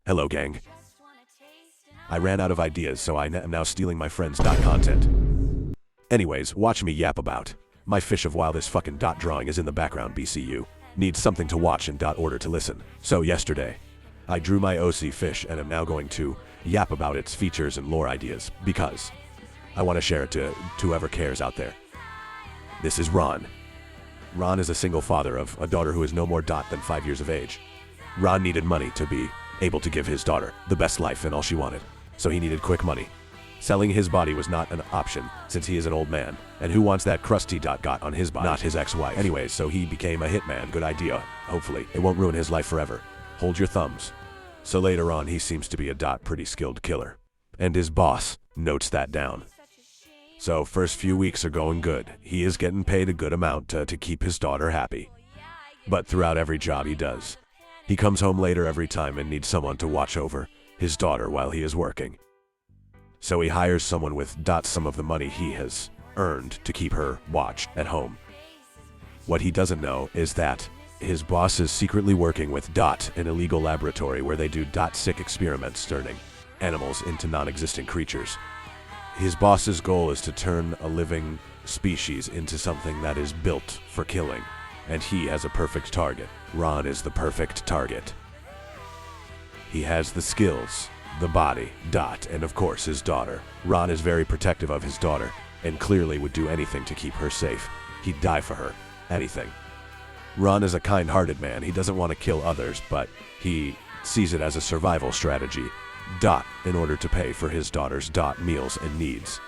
Hello gang. I ran out of ideas, so I am now stealing my friend's content. Anyways, watch me yap about my fish of while this fucking drawing is in the background. BCU needs something to watch and order to listen. So yesterday, I drew my OC fish and am now going to yap about its features and lore ideas because I want to share it to whoever cares out there. This is Ron. Ron is a single father of a daughter who is no more than 5 years of age. Ron needed money to be able to give his daughter the best life and all she wanted, so he needed quick money. Selling his body was not an option since he is an old man, and who wants that crusty got on his body? Not his ex-wife. Anyways, so he became a hitman. Good idea. Hopefully, it won't ruin his life forever. Hold your thumbs. So later on, he seems to be a pretty skilled killer, and his boss notes that down. So first few weeks are going good. He is getting paid a good amount to keep his daughter happy. But throughout every job he does, he comes home later every time and needs someone to watch over his daughter while he is working. So he hires someone with some of the money he has earned to keep her watched at home. What he doesn't know is that his boss is secretly working with an illegal laboratory where they do sick experiments turning animals into non-existent creatures. His boss's goal is to turn a living species into something that is built for killing, and he has a perfect target. Ron is the perfect target. He has the skills, the body, and of course his daughter. Ron is very protective of his daughter, and clearly would do anything to keep her safe. He'd die for her. Anything. Ron is a kind-hearted man. He doesn't want to kill others, but he sees it as a survival strategy. In order to pay for his daughter's meals and needs.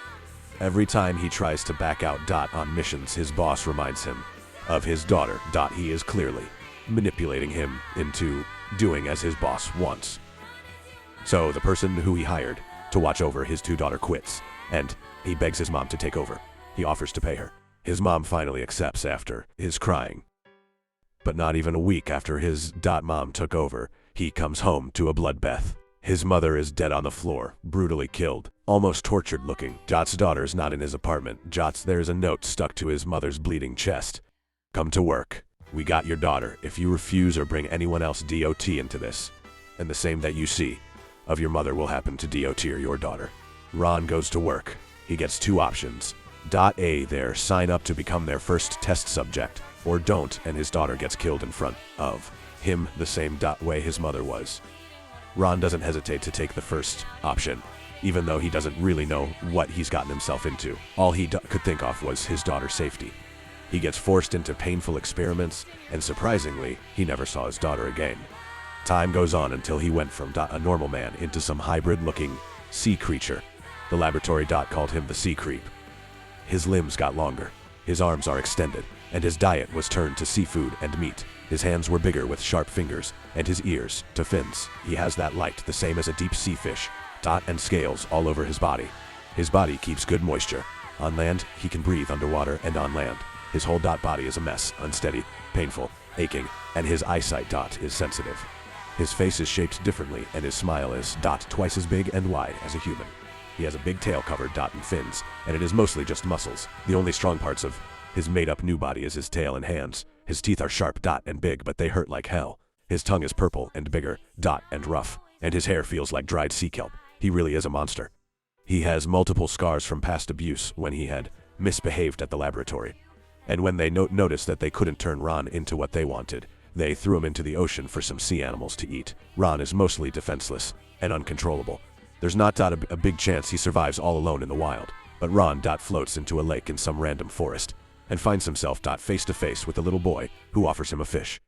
Every time he tries to back out on missions, his boss reminds him of his daughter. He is clearly manipulating him into doing as his boss wants. So the person who he hired to watch over his daughter quits, and he begs his mom to take over. He offers to pay her. His mom finally accepts after his crying. But not even a week after his mom took over, he comes home to a bloodbath. His mother is dead on the floor, brutally killed, almost tortured looking. Jot's daughter's not in his apartment. There's a note stuck to his mother's bleeding chest. Come to work. We got your daughter. If you refuse or bring anyone else into this, and the same that you see of your mother will happen to or your daughter. Ron goes to work. He gets two options. Either sign up to become their first test subject, or don't, and his daughter gets killed in front of him the same way his mother was. Ron doesn't hesitate to take the first option, even though he doesn't really know what he's gotten himself into. All he could think of was his daughter's safety. He gets forced into painful experiments, and surprisingly, he never saw his daughter again. Time goes on until he went from a normal man into some hybrid-looking sea creature. The laboratory called him the Sea Creep. His limbs got longer, his arms are extended, and his diet was turned to seafood and meat. His hands were bigger with sharp fingers, and his ears to fins. He has that light, the same as a deep sea fish, and scales all over his body. His body keeps good moisture. On land, he can breathe underwater and on land. His whole body is a mess, unsteady, painful, aching, and his eyesight is sensitive. His face is shaped differently, and his smile is twice as big and wide as a human. He has a big tail covered in fins, and it is mostly just muscles. The only strong parts of his made-up new body is his tail and hands. His teeth are sharp and big, but they hurt like hell. His tongue is purple and bigger and rough, and his hair feels like dried sea kelp. He really is a monster. He has multiple scars from past abuse when he had misbehaved at the laboratory. And when they noticed that they couldn't turn Ron into what they wanted, they threw him into the ocean for some sea animals to eat. Ron is mostly defenseless and uncontrollable. There's not a big chance he survives all alone in the wild, but Ron floats into a lake in some random forest and finds himself face to face with a little boy who offers him a fish.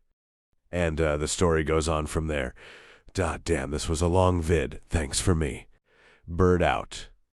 And the story goes on from there. Damn, this was a long vid. Thanks for me. Bird out.